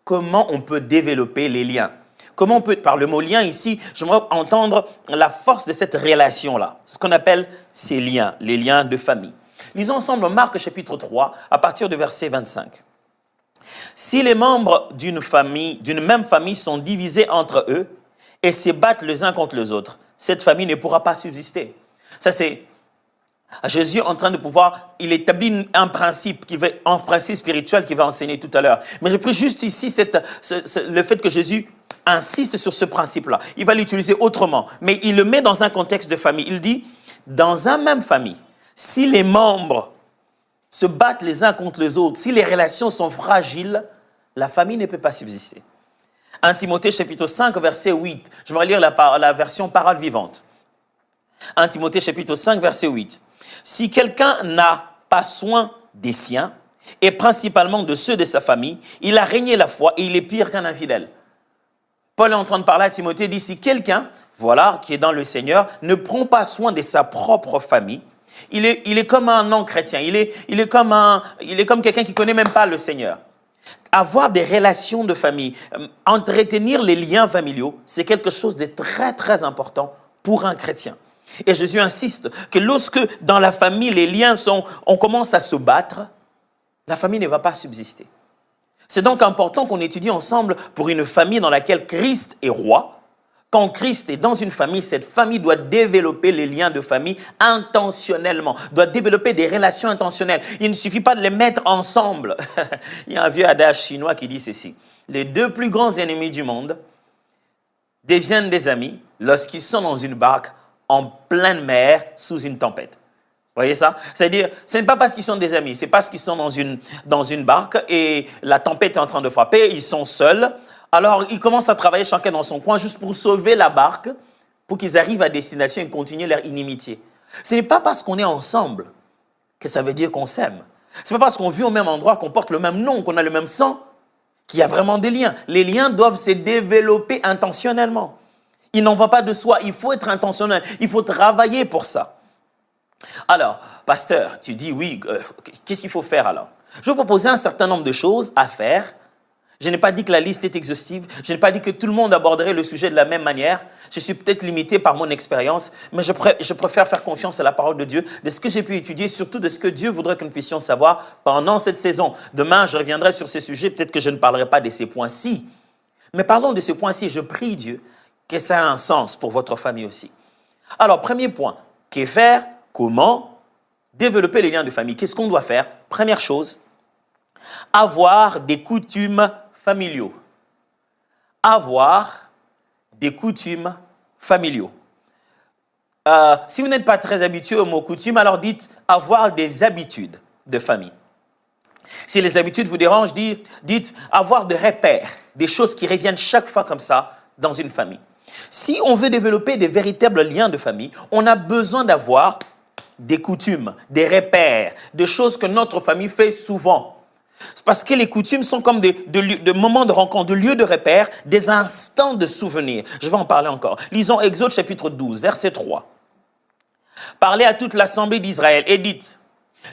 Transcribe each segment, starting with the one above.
comment on peut développer les liens. Comment on peut, par le mot lien ici, j'aimerais entendre la force de cette relation-là, ce qu'on appelle ces liens, les liens de famille. Lisons ensemble Marc chapitre 3, à partir du verset 25. Si les membres d'une même famille sont divisés entre eux et se battent les uns contre les autres, cette famille ne pourra pas subsister. Ça, c'est Jésus en train de pouvoir, il établit un principe spirituel qu'il va enseigner tout à l'heure. Mais je prie juste ici le fait que Jésus insiste sur ce principe-là. Il va l'utiliser autrement, mais il le met dans un contexte de famille. Il dit, dans une même famille, si les membres se battent les uns contre les autres, si les relations sont fragiles, la famille ne peut pas subsister. 1 Timothée chapitre 5, verset 8. Je vais lire la version parole vivante. 1 Timothée chapitre 5, verset 8. Si quelqu'un n'a pas soin des siens, et principalement de ceux de sa famille, il a régné la foi et il est pire qu'un infidèle. Paul est en train de parler à Timothée, dit si quelqu'un, qui est dans le Seigneur, ne prend pas soin de sa propre famille, il est comme un non-chrétien, il est comme quelqu'un qui ne connaît même pas le Seigneur. Avoir des relations de famille, entretenir les liens familiaux, c'est quelque chose de très, très important pour un chrétien. Et Jésus insiste que lorsque dans la famille, les liens on commence à se battre, la famille ne va pas subsister. C'est donc important qu'on étudie ensemble pour une famille dans laquelle Christ est roi. Quand Christ est dans une famille, cette famille doit développer les liens de famille intentionnellement, doit développer des relations intentionnelles. Il ne suffit pas de les mettre ensemble. Il y a un vieux adage chinois qui dit ceci. Les deux plus grands ennemis du monde deviennent des amis lorsqu'ils sont dans une barque en pleine mer sous une tempête. Vous voyez ça? C'est-à-dire, ce n'est pas parce qu'ils sont des amis, c'est parce qu'ils sont dans une barque et la tempête est en train de frapper, ils sont seuls. Alors, ils commencent à travailler chacun dans son coin juste pour sauver la barque, pour qu'ils arrivent à destination et continuer leur inimitié. Ce n'est pas parce qu'on est ensemble que ça veut dire qu'on s'aime. Ce n'est pas parce qu'on vit au même endroit, qu'on porte le même nom, qu'on a le même sang, qu'il y a vraiment des liens. Les liens doivent se développer intentionnellement. Il n'en va pas de soi, il faut être intentionnel, il faut travailler pour ça. Alors, pasteur, tu dis oui, qu'est-ce qu'il faut faire alors? Je vais proposer un certain nombre de choses à faire. Je n'ai pas dit que la liste est exhaustive, je n'ai pas dit que tout le monde aborderait le sujet de la même manière. Je suis peut-être limité par mon expérience, mais je préfère faire confiance à la parole de Dieu, de ce que j'ai pu étudier, surtout de ce que Dieu voudrait que nous puissions savoir pendant cette saison. Demain, je reviendrai sur ces sujets, peut-être que je ne parlerai pas de ces points-ci. Mais parlons de ces points-ci, je prie Dieu que ça a un sens pour votre famille aussi. Alors, premier point, que faire? Comment développer les liens de famille? Qu'est-ce qu'on doit faire? Première chose, avoir des coutumes familiaux. Avoir des coutumes familiaux. Si vous n'êtes pas très habitué au mot coutume, alors dites avoir des habitudes de famille. Si les habitudes vous dérangent, dites avoir des repères, des choses qui reviennent chaque fois comme ça dans une famille. Si on veut développer des véritables liens de famille, on a besoin d'avoir des coutumes, des repères, des choses que notre famille fait souvent. C'est parce que les coutumes sont comme des moments de rencontre, de lieux de repère, des instants de souvenir. Je vais en parler encore. Lisons Exode chapitre 12, verset 3. Parlez à toute l'assemblée d'Israël et dites,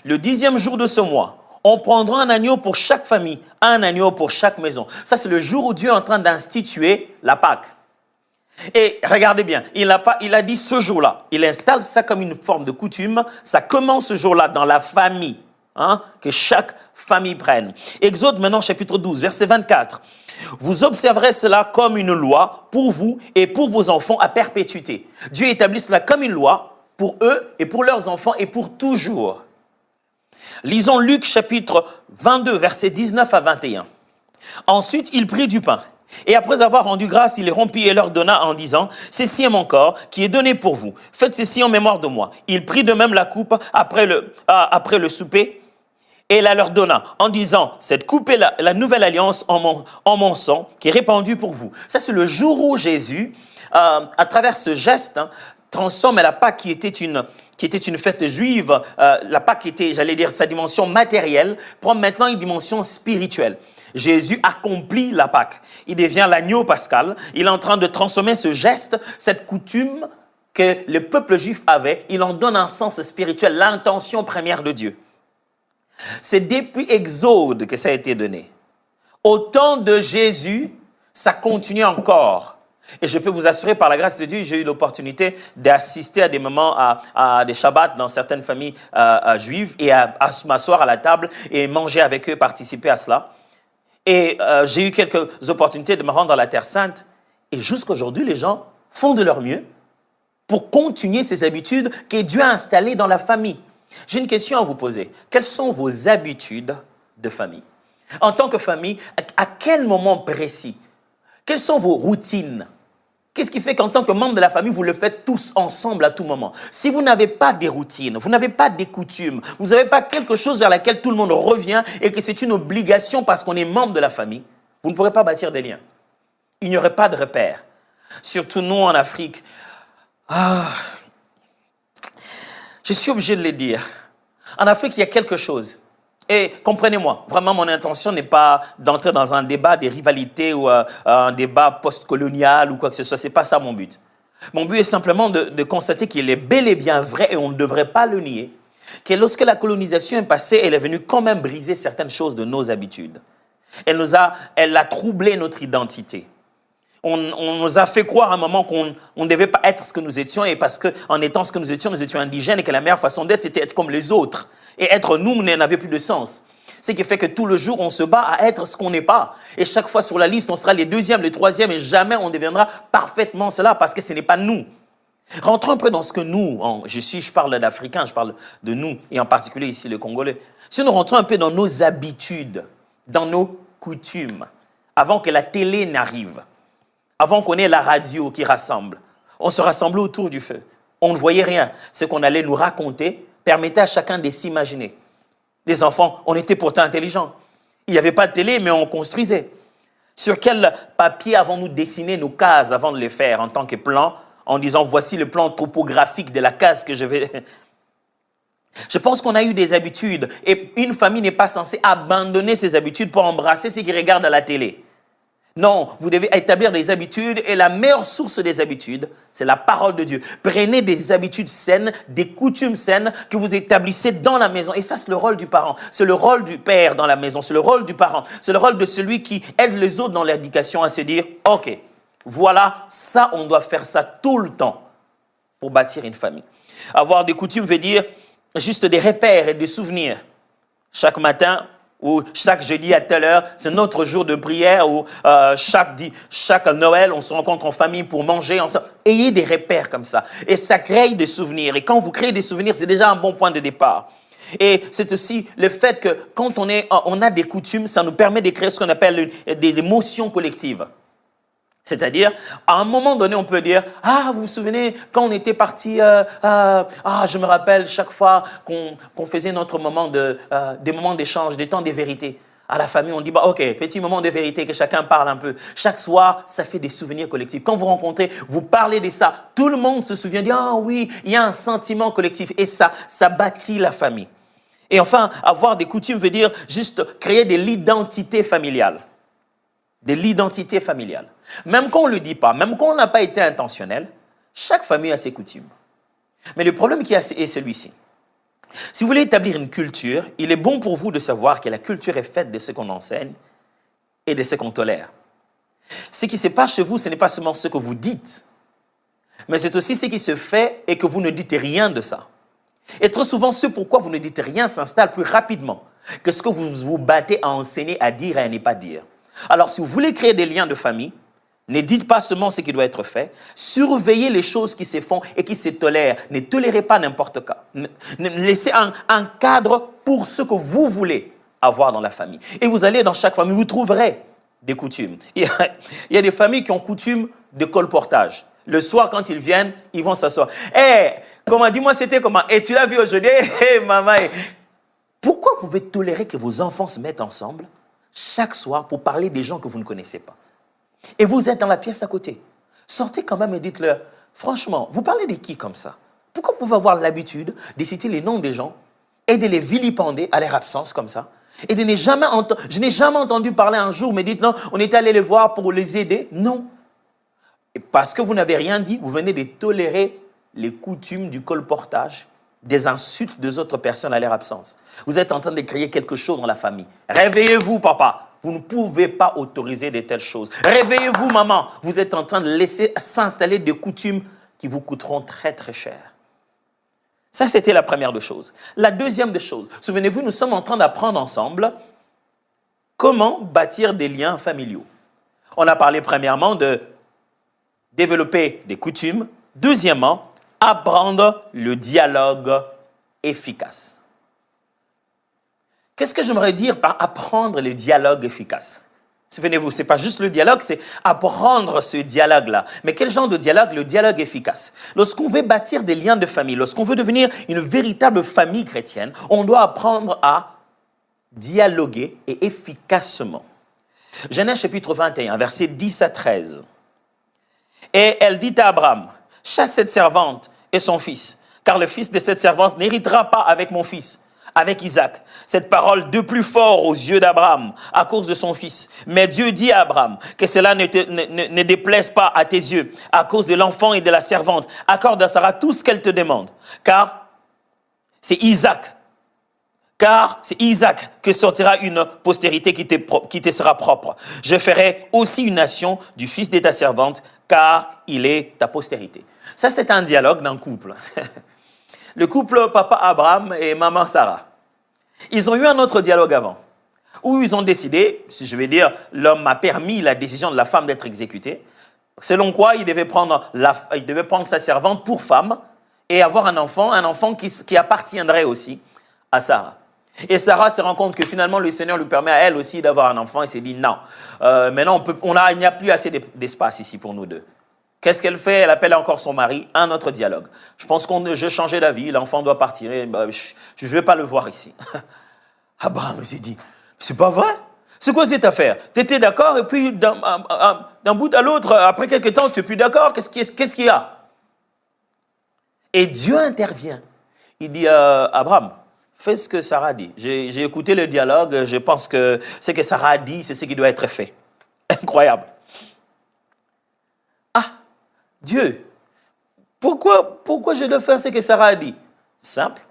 le 10e jour de ce mois, on prendra un agneau pour chaque famille, un agneau pour chaque maison. Ça, c'est le jour où Dieu est en train d'instituer la Pâque. Et regardez bien, il a dit ce jour-là, il installe ça comme une forme de coutume, ça commence ce jour-là dans la famille, que chaque famille prenne. Exode maintenant chapitre 12, verset 24. Vous observerez cela comme une loi pour vous et pour vos enfants à perpétuité. Dieu établit cela comme une loi pour eux et pour leurs enfants et pour toujours. Lisons Luc chapitre 22, verset 19 à 21. Ensuite, il prit du pain. Et après avoir rendu grâce, il les rompit et leur donna en disant, « Ceci est mon corps qui est donné pour vous. Faites ceci en mémoire de moi. » Il prit de même la coupe après le souper et la leur donna en disant, « Cette coupe est la nouvelle alliance en mon sang qui est répandue pour vous. » Ça, c'est le jour où Jésus, à travers ce geste, transforme la Pâque qui était une fête juive, la Pâque qui était, j'allais dire, sa dimension matérielle, prend maintenant une dimension spirituelle. Jésus accomplit la Pâque. Il devient l'agneau pascal. Il est en train de transformer ce geste, cette coutume que le peuple juif avait. Il en donne un sens spirituel, l'intention première de Dieu. C'est depuis Exode que ça a été donné. Au temps de Jésus, ça continue encore. Et je peux vous assurer, par la grâce de Dieu, j'ai eu l'opportunité d'assister à des moments, à des Shabbats dans certaines familles juives et à m'asseoir à la table et manger avec eux, participer à cela. Et j'ai eu quelques opportunités de me rendre à la Terre Sainte. Et jusqu'aujourd'hui, les gens font de leur mieux pour continuer ces habitudes que Dieu a installées dans la famille. J'ai une question à vous poser. Quelles sont vos habitudes de famille? En tant que famille, à quel moment précis? Quelles sont vos routines? Qu'est-ce qui fait qu'en tant que membre de la famille, vous le faites tous ensemble à tout moment? Si vous n'avez pas des routines, vous n'avez pas des coutumes, vous n'avez pas quelque chose vers laquelle tout le monde revient et que c'est une obligation parce qu'on est membre de la famille, vous ne pourrez pas bâtir des liens. Il n'y aurait pas de repères. Surtout nous en Afrique. Je suis obligé de le dire. En Afrique, il y a quelque chose. Et comprenez-moi, vraiment mon intention n'est pas d'entrer dans un débat des rivalités ou un débat post-colonial ou quoi que ce soit. Ce n'est pas ça mon but. Mon but est simplement de constater qu'il est bel et bien vrai, et on ne devrait pas le nier, que lorsque la colonisation est passée, elle est venue quand même briser certaines choses de nos habitudes. Elle a troublé notre identité. On nous a fait croire à un moment qu'on ne devait pas être ce que nous étions, et parce qu'en étant ce que nous étions indigènes, et que la meilleure façon d'être, c'était être comme les autres. Et être nous n'avait plus de sens. Ce qui fait que tout le jour, on se bat à être ce qu'on n'est pas. Et chaque fois sur la liste, on sera les deuxièmes, les troisièmes, et jamais on deviendra parfaitement cela, parce que ce n'est pas nous. Rentrons un peu dans ce que nous, je parle d'Africains, je parle de nous, et en particulier ici les Congolais. Si nous rentrons un peu dans nos habitudes, dans nos coutumes, avant que la télé n'arrive, avant qu'on ait la radio qui rassemble, on se rassemblait autour du feu. On ne voyait rien. Ce qu'on allait nous raconter permettait à chacun de s'imaginer. Les enfants, on était pourtant intelligents. Il n'y avait pas de télé, mais on construisait. Sur quel papier avons-nous dessiné nos cases avant de les faire en tant que plan, en disant voici le plan topographique de la case que je vais... Je pense qu'on a eu des habitudes, et une famille n'est pas censée abandonner ses habitudes pour embrasser ceux qui regardent à la télé. Non, vous devez établir des habitudes, et la meilleure source des habitudes, c'est la parole de Dieu. Prenez des habitudes saines, des coutumes saines que vous établissez dans la maison. Et ça, c'est le rôle du parent. C'est le rôle du père dans la maison. C'est le rôle du parent. C'est le rôle de celui qui aide les autres dans l'éducation à se dire, OK, voilà, ça, on doit faire ça tout le temps pour bâtir une famille. Avoir des coutumes veut dire juste des repères et des souvenirs. Chaque matin, ou chaque jeudi à telle heure, c'est notre jour de prière, ou chaque Noël, on se rencontre en famille pour manger ensemble. Ayez des repères comme ça. Et ça crée des souvenirs. Et quand vous créez des souvenirs, c'est déjà un bon point de départ. Et c'est aussi le fait que quand on a des coutumes, ça nous permet de créer ce qu'on appelle des émotions collectives. C'est-à-dire, à un moment donné, on peut dire « Ah, vous vous souvenez, quand on était parti, je me rappelle chaque fois qu'on faisait notre moment des moments d'échange, des temps de vérité. » À la famille, on dit « OK, petit moment de vérité, que chacun parle un peu. » Chaque soir, ça fait des souvenirs collectifs. Quand vous rencontrez, vous parlez de ça. Tout le monde se souvient, dit « Ah oui, il y a un sentiment collectif. » Et ça bâtit la famille. Et enfin, avoir des coutumes veut dire juste créer de l'identité familiale. De l'identité familiale. Même quand on ne le dit pas, même quand on n'a pas été intentionnel, chaque famille a ses coutumes. Mais le problème qui est celui-ci. Si vous voulez établir une culture, il est bon pour vous de savoir que la culture est faite de ce qu'on enseigne et de ce qu'on tolère. Ce qui se passe chez vous, ce n'est pas seulement ce que vous dites, mais c'est aussi ce qui se fait et que vous ne dites rien de ça. Et trop souvent, ce pourquoi vous ne dites rien s'installe plus rapidement que ce que vous vous battez à enseigner, à dire et à ne pas dire. Alors, si vous voulez créer des liens de famille, ne dites pas seulement ce qui doit être fait, surveillez les choses qui se font et qui se tolèrent. Ne tolérez pas n'importe quoi. Laissez un cadre pour ce que vous voulez avoir dans la famille. Et vous allez dans chaque famille, vous trouverez des coutumes. Il y a des familles qui ont coutume de colportage. Le soir, quand ils viennent, ils vont s'asseoir. Comment, dis-moi, c'était comment? Et tu l'as vu aujourd'hui? Maman. Pourquoi vous pouvez tolérer que vos enfants se mettent ensemble chaque soir pour parler des gens que vous ne connaissez pas? Et vous êtes dans la pièce à côté. Sortez quand même et dites-leur, franchement, vous parlez de qui comme ça? Pourquoi vous pouvez avoir l'habitude de citer les noms des gens et de les vilipender à leur absence comme ça? Et je n'ai jamais entendu parler un jour, mais dites non, on est allé les voir pour les aider. Non. Et parce que vous n'avez rien dit, vous venez de tolérer les coutumes du colportage, des insultes des autres personnes à leur absence. Vous êtes en train de créer quelque chose dans la famille. Réveillez-vous, papa. Vous ne pouvez pas autoriser de telles choses. Réveillez-vous, maman. Vous êtes en train de laisser s'installer des coutumes qui vous coûteront très, très cher. Ça, c'était la première des choses. La deuxième des choses, souvenez-vous, nous sommes en train d'apprendre ensemble comment bâtir des liens familiaux. On a parlé premièrement de développer des coutumes. Deuxièmement, apprendre le dialogue efficace. Qu'est-ce que j'aimerais dire par apprendre le dialogue efficace? Souvenez-vous, ce n'est pas juste le dialogue, c'est apprendre ce dialogue-là. Mais quel genre de dialogue? Le dialogue efficace. Lorsqu'on veut bâtir des liens de famille, lorsqu'on veut devenir une véritable famille chrétienne, on doit apprendre à dialoguer et efficacement. Genèse chapitre 21, versets 10 à 13. Et elle dit à Abraham, chasse cette servante et son fils, car le fils de cette servante n'héritera pas avec mon fils, avec Isaac. Cette parole de plus fort aux yeux d'Abraham à cause de son fils. Mais Dieu dit à Abraham que cela ne déplaise pas à tes yeux à cause de l'enfant et de la servante. Accorde à Sarah tout ce qu'elle te demande, car c'est Isaac que sortira une postérité qui te sera propre. Je ferai aussi une nation du fils de ta servante, car il est ta postérité. Ça, c'est un dialogue d'un couple. Le couple papa Abraham et maman Sarah. Ils ont eu un autre dialogue avant, où ils ont décidé, si je vais dire, l'homme a permis la décision de la femme d'être exécutée, selon quoi il devait prendre sa servante pour femme et avoir un enfant qui appartiendrait aussi à Sarah. Et Sarah se rend compte que finalement le Seigneur lui permet à elle aussi d'avoir un enfant et s'est dit non, maintenant il n'y a plus assez d'espace ici pour nous deux. Qu'est-ce qu'elle fait? Elle appelle encore son mari, un autre dialogue. Je pense que je changeais d'avis, l'enfant doit partir, je ne vais pas le voir ici. Abraham s'est dit, c'est pas vrai? C'est quoi cette affaire? Tu étais d'accord et puis d'un bout à l'autre, après quelques temps, tu n'es plus d'accord, qu'est-ce qu'il y a? Et Dieu intervient. Il dit, Abraham, fais ce que Sarah dit. J'ai écouté le dialogue, je pense que ce que Sarah a dit, c'est ce qui doit être fait. Incroyable. Dieu, pourquoi je dois faire ce que Sarah a dit? Simple.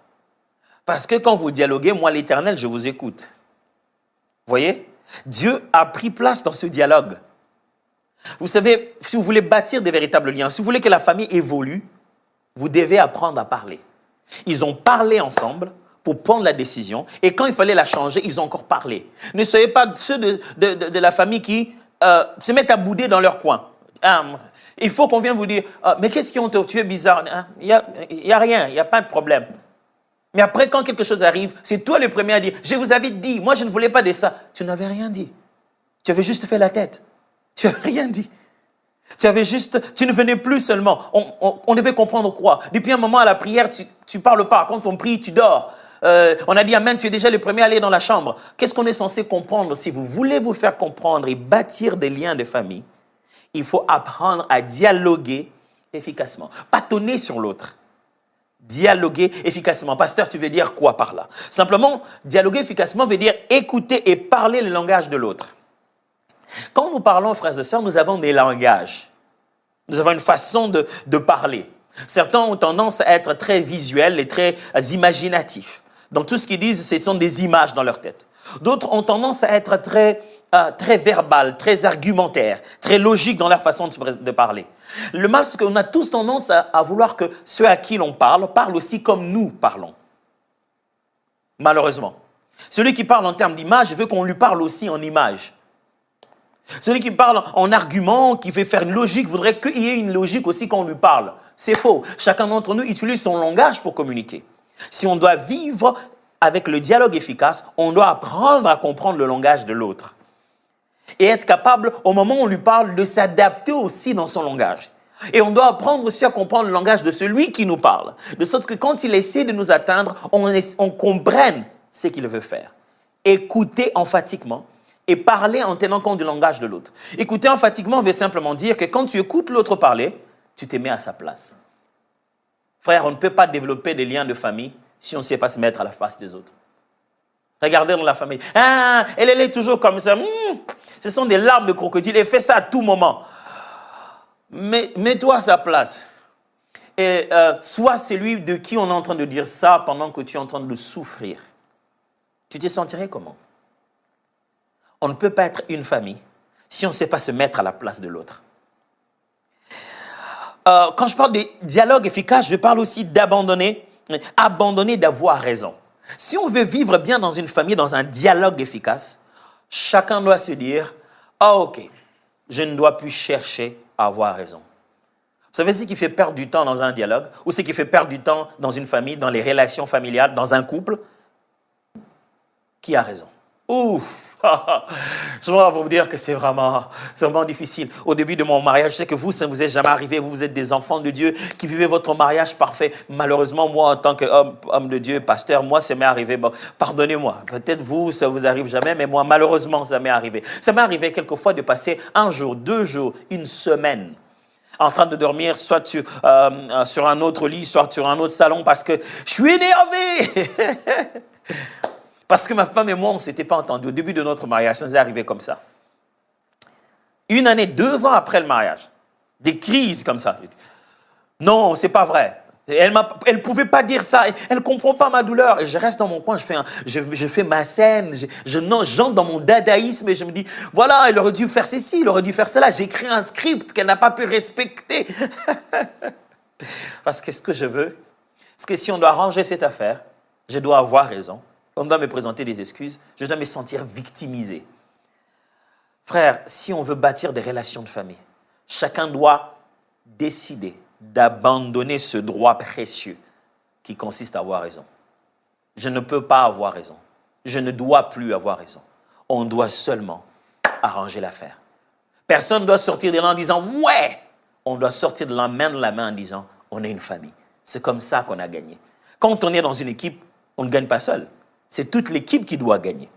Parce que quand vous dialoguez, moi l'Éternel, je vous écoute. Vous voyez? Dieu a pris place dans ce dialogue. Vous savez, si vous voulez bâtir des véritables liens, si vous voulez que la famille évolue, vous devez apprendre à parler. Ils ont parlé ensemble pour prendre la décision et quand il fallait la changer, ils ont encore parlé. Ne soyez pas ceux de la famille qui se mettent à bouder dans leur coin. Il faut qu'on vienne vous dire, mais qu'est-ce qu'ils ont tu es bizarre. Il n'y a rien, il n'y a pas de problème. Mais après, quand quelque chose arrive, c'est toi le premier à dire, je vous avais dit, moi je ne voulais pas de ça. Tu n'avais rien dit. Tu avais juste fait la tête. Tu n'avais rien dit. Tu ne venais plus seulement. On devait comprendre quoi? Depuis un moment à la prière, tu ne parles pas. Quand on prie, tu dors. On a dit Amen, tu es déjà le premier à aller dans la chambre. Qu'est-ce qu'on est censé comprendre? Si vous voulez vous faire comprendre et bâtir des liens de famille, il faut apprendre à dialoguer efficacement. Pas tonner sur l'autre. Dialoguer efficacement. Pasteur, tu veux dire quoi par là? Simplement, dialoguer efficacement veut dire écouter et parler le langage de l'autre. Quand nous parlons, frères et sœurs, nous avons des langages. Nous avons une façon de parler. Certains ont tendance à être très visuels et très imaginatifs. Dans tout ce qu'ils disent, ce sont des images dans leur tête. D'autres ont tendance à être très verbal, très argumentaire, très logique dans leur façon de parler. Le mal, c'est qu'on a tous tendance à vouloir que ceux à qui l'on parlent parlent aussi comme nous parlons. Malheureusement. Celui qui parle en termes d'image veut qu'on lui parle aussi en image. Celui qui parle en argument, qui veut faire une logique, voudrait qu'il y ait une logique aussi quand on lui parle. C'est faux. Chacun d'entre nous utilise son langage pour communiquer. Si on doit vivre avec le dialogue efficace, on doit apprendre à comprendre le langage de l'autre. Et être capable, au moment où on lui parle, de s'adapter aussi dans son langage. Et on doit apprendre aussi à comprendre le langage de celui qui nous parle. De sorte que quand il essaie de nous atteindre, on comprenne ce qu'il veut faire. Écouter emphatiquement et parler en tenant compte du langage de l'autre. Écouter emphatiquement veut simplement dire que quand tu écoutes l'autre parler, tu te mets à sa place. Frère, on ne peut pas développer des liens de famille si on ne sait pas se mettre à la place des autres. Regardez dans la famille. Ah, elle est toujours comme ça. Ce sont des larmes de crocodile. Elle fait ça à tout moment. Mets-toi à sa place. Et sois celui de qui on est en train de dire ça pendant que tu es en train de souffrir. Tu te sentirais comment? On ne peut pas être une famille si on ne sait pas se mettre à la place de l'autre. Quand je parle de dialogue efficace, je parle aussi d'abandonner d'avoir raison. Si on veut vivre bien dans une famille, dans un dialogue efficace, chacun doit se dire, ah ok, je ne dois plus chercher à avoir raison. Vous savez ce qui fait perdre du temps dans un dialogue ou ce qui fait perdre du temps dans une famille, dans les relations familiales, dans un couple? Qui a raison? Ouf! Je dois vous dire que c'est vraiment difficile. Au début de mon mariage, je sais que ça ne vous est jamais arrivé. Vous êtes des enfants de Dieu qui vivez votre mariage parfait. Malheureusement, moi, en tant qu'homme de Dieu, pasteur, moi, ça m'est arrivé. Bon, pardonnez-moi. Peut-être vous, ça vous arrive jamais, mais moi, malheureusement, ça m'est arrivé. Ça m'est arrivé quelquefois de passer 1 jour, 2 jours, 1 semaine en train de dormir, soit sur un autre lit, soit sur un autre salon, parce que je suis énervé. Parce que ma femme et moi, on ne s'était pas entendus. Au début de notre mariage, ça nous est arrivé comme ça. 1 année, 2 ans après le mariage, des crises comme ça. Non, c'est pas vrai. Elle ne pouvait pas dire ça. Elle ne comprend pas ma douleur. Et je reste dans mon coin, je fais ma scène. J'entre dans mon dadaïsme et je me dis, voilà, elle aurait dû faire ceci, elle aurait dû faire cela. J'écris un script qu'elle n'a pas pu respecter. Parce que ce que je veux, c'est que si on doit ranger cette affaire, je dois avoir raison. On doit me présenter des excuses, je dois me sentir victimisé. Frère, si on veut bâtir des relations de famille, chacun doit décider d'abandonner ce droit précieux qui consiste à avoir raison. Je ne peux pas avoir raison. Je ne dois plus avoir raison. On doit seulement arranger l'affaire. Personne ne doit sortir de là en disant « ouais ». On doit sortir de la main en disant « on est une famille ». C'est comme ça qu'on a gagné. Quand on est dans une équipe, on ne gagne pas seul. C'est toute l'équipe qui doit gagner.